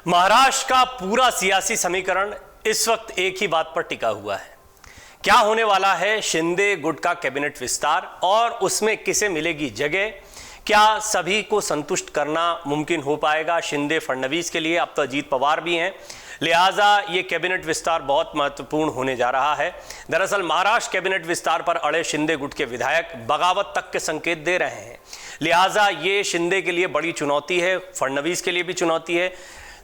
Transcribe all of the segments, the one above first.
महाराष्ट्र का पूरा सियासी समीकरण इस वक्त एक ही बात पर टिका हुआ है। क्या होने वाला है शिंदे गुट का कैबिनेट विस्तार और उसमें किसे मिलेगी जगह? क्या सभी को संतुष्ट करना मुमकिन हो पाएगा शिंदे फडणवीस के लिए? अब तो अजीत पवार भी हैं, लिहाजा ये कैबिनेट विस्तार बहुत महत्वपूर्ण होने जा रहा है। दरअसल महाराष्ट्र कैबिनेट विस्तार पर अड़े शिंदे गुट के विधायक बगावत तक के संकेत दे रहे हैं। लिहाजा ये शिंदे के लिए बड़ी चुनौती है, फडणवीस के लिए भी चुनौती है।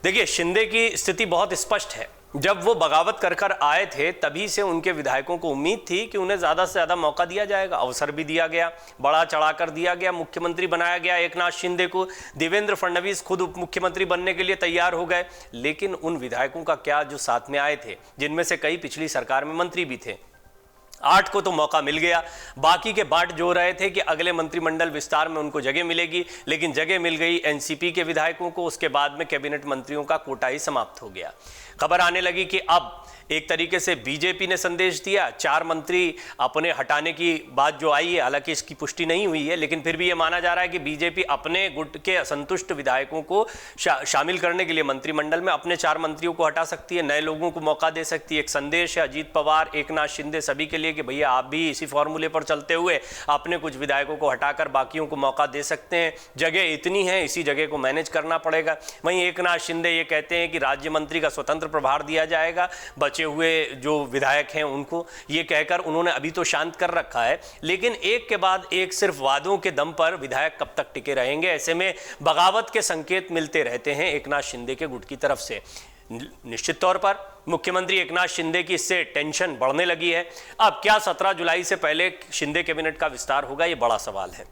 देखिए, शिंदे की स्थिति बहुत स्पष्ट है। जब वो बगावत कर आए थे तभी से उनके विधायकों को उम्मीद थी कि उन्हें ज़्यादा से ज़्यादा मौका दिया जाएगा, अवसर भी दिया गया, बड़ा चढ़ाकर दिया गया, मुख्यमंत्री बनाया गया एकनाथ शिंदे को। देवेंद्र फडणवीस खुद उप मुख्यमंत्री बनने के लिए तैयार हो गए। लेकिन उन विधायकों का क्या जो साथ में आए थे, जिनमें से कई पिछली सरकार में मंत्री भी थे, 8 को तो मौका मिल गया। बाकी के बाट जो रहे थे कि अगले मंत्रिमंडल विस्तार में उनको जगह मिलेगी, लेकिन जगह मिल गई एनसीपी के विधायकों को। उसके बाद में कैबिनेट मंत्रियों का कोटा ही समाप्त हो गया। खबर आने लगी कि अब एक तरीके से बीजेपी ने संदेश दिया, 4 मंत्री अपने हटाने की बात जो आई है, हालांकि इसकी पुष्टि नहीं हुई है, लेकिन फिर भी ये माना जा रहा है कि बीजेपी अपने गुट के असंतुष्ट विधायकों को शामिल करने के लिए मंत्रिमंडल में अपने 4 मंत्रियों को हटा सकती है, नए लोगों को मौका दे सकती है। एक संदेश है अजीत पवार, एकनाथ शिंदे, सभी के लिए कि भैया आप भी इसी फॉर्मूले पर चलते हुए अपने कुछ विधायकों को हटाकर बाकियों को मौका दे सकते हैं। जगह इतनी है, इसी जगह को मैनेज करना पड़ेगा। वहीं एकनाथ शिंदे ये कहते हैं कि राज्य मंत्री का स्वतंत्र प्रभार दिया जाएगा, बचे हुए जो विधायक हैं उनको, ये कहकर उन्होंने अभी तो शांत कर रखा है। लेकिन एक के बाद एक सिर्फ वादों के दम पर विधायक कब तक टिके रहेंगे? ऐसे में बगावत के संकेत मिलते रहते हैं एकनाथ शिंदे के गुट की तरफ से। निश्चित तौर पर मुख्यमंत्री एकनाथ शिंदे की इससे टेंशन बढ़ने लगी है। अब क्या 17 जुलाई से पहले शिंदे कैबिनेट का विस्तार होगा? ये बड़ा सवाल है।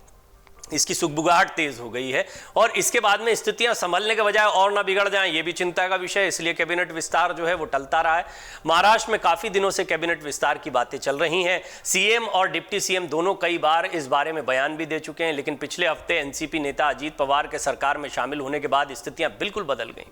इसकी सुगबुगाहट तेज हो गई है और इसके बाद में स्थितियां संभलने के बजाय और ना बिगड़ जाएं, ये भी चिंता का विषय है। इसलिए कैबिनेट विस्तार जो है वो टलता रहा है। महाराष्ट्र में काफी दिनों से कैबिनेट विस्तार की बातें चल रही हैं। सीएम और डिप्टी सीएम दोनों कई बार इस बारे में बयान भी दे चुके हैं, लेकिन पिछले हफ्ते एनसीपी नेता अजीत पवार के सरकार में शामिल होने के बाद स्थितियां बिल्कुल बदल गई।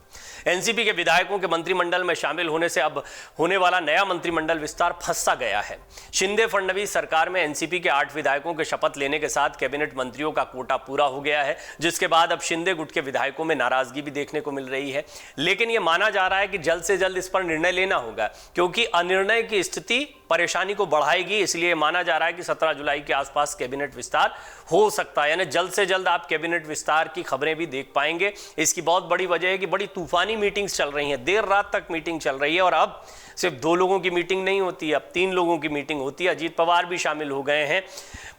एनसीपी के विधायकों के मंत्रिमंडल में शामिल होने से अब होने वाला नया मंत्रिमंडल विस्तार फंसा गया है। शिंदे फडणवीस सरकार में एनसीपी के 8 विधायकों के शपथ लेने के साथ कैबिनेट मंत्रियों का कोटा पूरा हो गया है, जिसके बाद अब शिंदे गुट के विधायकों में नाराजगी भी देखने को मिल रही है। लेकिन यह माना जा रहा है कि जल्द से जल्द इस पर निर्णय लेना होगा, क्योंकि अनिर्णय की स्थिति परेशानी को बढ़ाएगी। इसलिए माना जा रहा है कि 17 जुलाई के आसपास कैबिनेट विस्तार हो सकता है, यानी जल्द से जल्द आप कैबिनेट विस्तार की खबरें भी देख पाएंगे। इसकी बहुत बड़ी वजह है कि बड़ी तूफानी मीटिंग्स चल रही हैं, देर रात तक मीटिंग चल रही है और अब सिर्फ 2 लोगों की मीटिंग नहीं होती है, अब 3 लोगों की मीटिंग होती है। अजीत पवार भी शामिल हो गए हैं।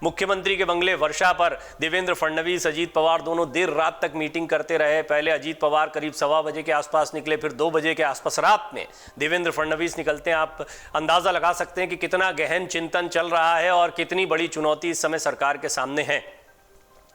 मुख्यमंत्री के बंगले वर्षा पर देवेंद्र फडणवीस, अजीत पवार दोनों देर रात तक मीटिंग करते रहे। पहले अजीत पवार करीब 1:15 बजे के आसपास निकले, फिर 2 बजे के आसपास रात में देवेंद्र फडणवीस निकलते हैं। आप अंदाजा लगा सकते हैं कि कितना गहन चिंतन चल रहा है और कितनी बड़ी चुनौती इस समय सरकार के सामने है।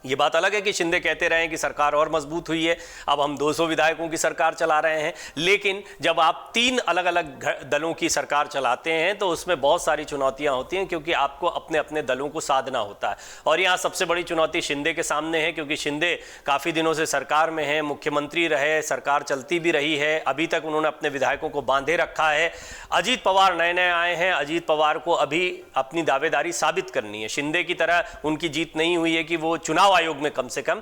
ये बात अलग है कि शिंदे कहते रहे कि सरकार और मजबूत हुई है, अब हम 200 विधायकों की सरकार चला रहे हैं। लेकिन जब आप 3 अलग अलग दलों की सरकार चलाते हैं तो उसमें बहुत सारी चुनौतियां होती हैं, क्योंकि आपको अपने अपने दलों को साधना होता है। और यहाँ सबसे बड़ी चुनौती शिंदे के सामने है, क्योंकि शिंदे काफ़ी दिनों से सरकार में हैं, मुख्यमंत्री रहे, सरकार चलती भी रही है, अभी तक उन्होंने अपने विधायकों को बांधे रखा है। अजीत पवार नए नए आए हैं, अजीत पवार को अभी अपनी दावेदारी साबित करनी है। शिंदे की तरह उनकी जीत नहीं हुई है कि वो चुनाव आयोग में कम से कम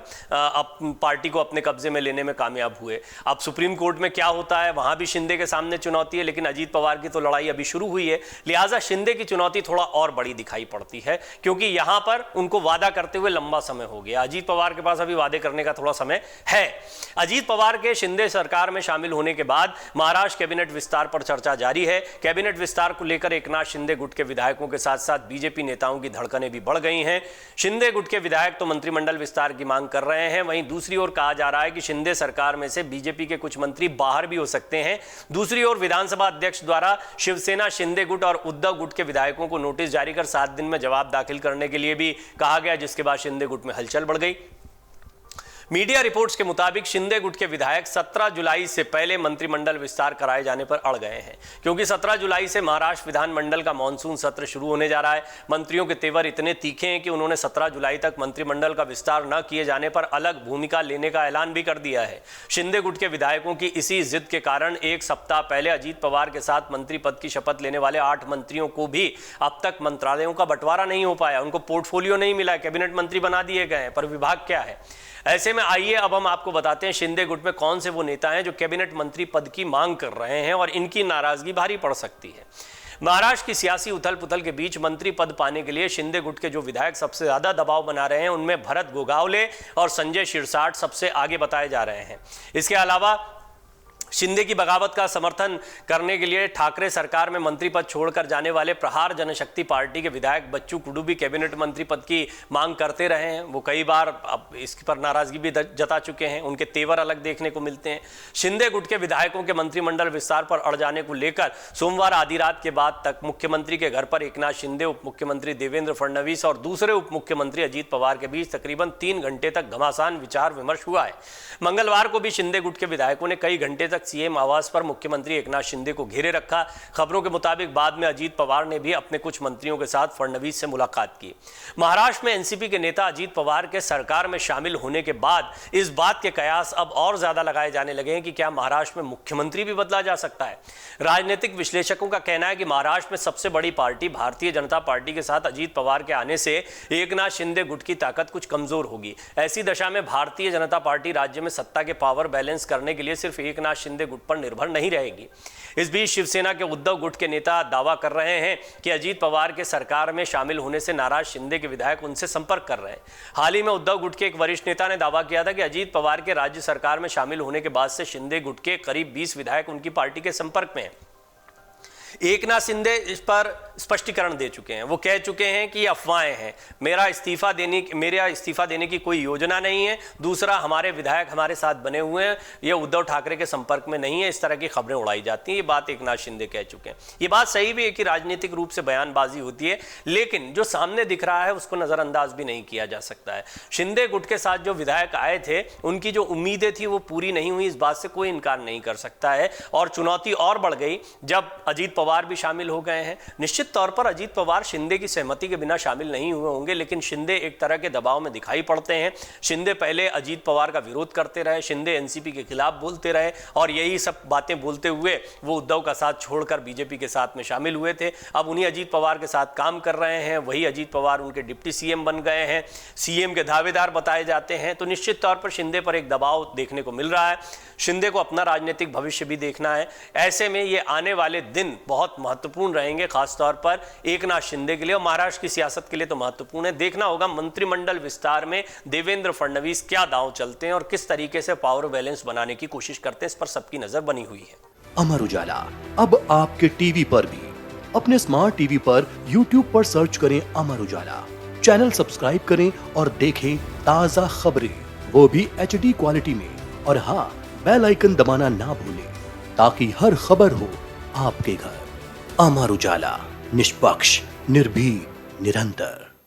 पार्टी को अपने कब्जे में लेने में कामयाब हुए। अब सुप्रीम कोर्ट में क्या होता है, वहां भी शिंदे के सामने चुनौती है, लेकिन अजीत पवार की तो लड़ाई अभी शुरू हुई है। लिहाजा शिंदे की चुनौती थोड़ा और बड़ी दिखाई पड़ती है, क्योंकि यहां पर उनको वादा करते हुए लंबा समय हो गया। अजीत पवार के पास अभी वादे करने का थोड़ा समय है। अजीत पवार के शिंदे सरकार में शामिल होने के बाद महाराष्ट्र कैबिनेट विस्तार पर चर्चा जारी है। कैबिनेट विस्तार को लेकर एकनाथ शिंदे गुट के विधायकों के साथ साथ बीजेपी नेताओं की धड़कनें भी बढ़ गई हैं। शिंदे गुट के विधायक तो मंत्रिमंडल विस्तार की मांग कर रहे हैं, वहीं दूसरी ओर कहा जा रहा है कि शिंदे सरकार में से बीजेपी के कुछ मंत्री बाहर भी हो सकते हैं। दूसरी ओर विधानसभा अध्यक्ष द्वारा शिवसेना, शिंदे गुट और उद्धव गुट के विधायकों को नोटिस जारी कर 7 दिन में जवाब दाखिल करने के लिए भी कहा गया, जिसके बाद शिंदे गुट में हलचल बढ़ गई। मीडिया रिपोर्ट्स के मुताबिक शिंदे गुट के विधायक 17 जुलाई से पहले मंत्रिमंडल विस्तार कराए जाने पर अड़ गए हैं, क्योंकि 17 जुलाई से महाराष्ट्र विधानमंडल का मानसून सत्र शुरू होने जा रहा है। मंत्रियों के तेवर इतने तीखे हैं कि उन्होंने 17 जुलाई तक मंत्रिमंडल का विस्तार न किए जाने पर अलग भूमिका लेने का ऐलान भी कर दिया है। शिंदे गुट के विधायकों की इसी जिद के कारण 1 सप्ताह पहले अजीत पवार के साथ मंत्री पद की शपथ लेने वाले 8 मंत्रियों को भी अब तक मंत्रालयों का बंटवारा नहीं हो पाया, उनको पोर्टफोलियो नहीं मिला, कैबिनेट मंत्री बना दिए गए, पर विभाग क्या है। ऐसे में आइए अब हम आपको बताते हैं शिंदे गुट में कौन से वो नेता हैं जो कैबिनेट मंत्री पद की मांग कर रहे हैं और इनकी नाराजगी भारी पड़ सकती है। महाराष्ट्र की सियासी उथल पुथल के बीच मंत्री पद पाने के लिए शिंदे गुट के जो विधायक सबसे ज्यादा दबाव बना रहे हैं उनमें भरत गोगावले और संजय शिरसाट सबसे आगे बताए जा रहे हैं। इसके अलावा शिंदे की बगावत का समर्थन करने के लिए ठाकरे सरकार में मंत्री पद छोड़कर जाने वाले प्रहार जनशक्ति पार्टी के विधायक बच्चू कुडू भी कैबिनेट मंत्री पद की मांग करते रहे हैं। वो कई बार अब इस पर नाराजगी भी जता चुके हैं, उनके तेवर अलग देखने को मिलते हैं। शिंदे गुट के विधायकों के मंत्रिमंडल विस्तार पर अड़ जाने को लेकर सोमवार आधी रात के बाद तक मुख्यमंत्री के घर पर एकनाथ शिंदे, उप मुख्यमंत्री देवेंद्र फडणवीस और दूसरे उप मुख्यमंत्री अजीत पवार के बीच तकरीबन 3 घंटे तक घमासान विचार विमर्श हुआ है। मंगलवार को भी शिंदे गुट के विधायकों ने कई घंटे तक सीएम आवास पर मुख्यमंत्री एकनाथ शिंदे को घेरे रखा। खबरों के मुताबिक बाद में अजीत पवार ने भी अपने कुछ मंत्रियों के साथ फडणवीस से मुलाकात की। महाराष्ट्र में एनसीपी के नेता अजीत पवार के सरकार में शामिल होने के बाद इस बात के कयास अब और ज्यादा लगाए जाने लगे हैं कि क्या महाराष्ट्र में मुख्यमंत्री भी बदला जा सकता है। राजनीतिक विश्लेषकों का कहना है कि महाराष्ट्र में सबसे बड़ी पार्टी भारतीय जनता पार्टी के साथ अजीत पवार के आने से एकनाथ शिंदे गुट की ताकत कुछ कमजोर होगी। ऐसी दशा में भारतीय जनता पार्टी राज्य में सत्ता के पावर बैलेंस करने के लिए सिर्फ एकनाथ शिंदे गुट पर निर्भर नहीं रहेगी। इस बीच शिवसेना के उद्धव गुट के नेता दावा कर रहे हैं कि अजीत पवार के सरकार में शामिल होने से नाराज शिंदे के विधायक उनसे संपर्क कर रहे हैं। हाल ही में उद्धव गुट के एक वरिष्ठ नेता ने दावा किया था कि अजीत पवार के राज्य सरकार में शामिल होने के बाद से शिंदे गुट के करीब 20 विधायक उनकी पार्टी के संपर्क में हैं। एकनाथ शिंदे इस पर स्पष्टीकरण दे चुके हैं। वो कह चुके हैं कि ये अफवाहें हैं, मेरा इस्तीफा देने की कोई योजना नहीं है। दूसरा, हमारे विधायक हमारे साथ बने हुए हैं, ये उद्धव ठाकरे के संपर्क में नहीं है, इस तरह की खबरें उड़ाई जाती हैं। ये बात एकनाथ शिंदे कह चुके हैं। ये बात सही भी है कि राजनीतिक रूप से बयानबाजी होती है, लेकिन जो सामने दिख रहा है उसको नजरअंदाज भी नहीं किया जा सकता है। शिंदे गुट के साथ जो विधायक आए थे उनकी जो उम्मीदें थी वो पूरी नहीं हुई, इस बात से कोई इनकार नहीं कर सकता है। और चुनौती और बढ़ गई जब अजीत पवार भी शामिल हो गए हैं। निश्चित तौर पर अजीत पवार शिंदे की सहमति के बिना शामिल नहीं हुए होंगे, लेकिन शिंदे एक तरह के दबाव में दिखाई पड़ते हैं। शिंदे पहले अजीत पवार का विरोध करते रहे, शिंदे एनसीपी के खिलाफ बोलते रहे और यही सब बातें बोलते हुए वो उद्धव का साथ छोड़कर बीजेपी के साथ में शामिल हुए थे। अब उन्हीं अजीत पवार के साथ काम कर रहे हैं, वही अजीत पवार उनके डिप्टी सीएम बन गए हैं, सीएम के दावेदार बताए जाते हैं। तो निश्चित तौर पर शिंदे पर एक दबाव देखने को मिल रहा है। शिंदे को अपना राजनीतिक भविष्य भी देखना है। ऐसे में ये आने वाले दिन बहुत महत्वपूर्ण रहेंगे, खासतौर पर एकनाथ शिंदे के लिए और महाराष्ट्र की सियासत के लिए तो महत्वपूर्ण है। देखना होगा मंत्रिमंडल विस्तार में देवेंद्र फडणवीस क्या दांव चलते हैं और किस तरीके से पावर बैलेंस बनाने की कोशिश करते हैं, इस पर सबकी नजर बनी हुई है। अमर उजाला अब आपके टीवी पर भी। अपने स्मार्ट टीवी पर यूट्यूब पर सर्च करें अमर उजाला, चैनल सब्सक्राइब करें और देखें ताजा खबरें, वो भी HD क्वालिटी में। और हाँ, बेल आइकन दबाना ना भूलें ताकि हर खबर हो आपके घर। अमर उजाला, निष्पक्ष, निर्भीक, निरंतर।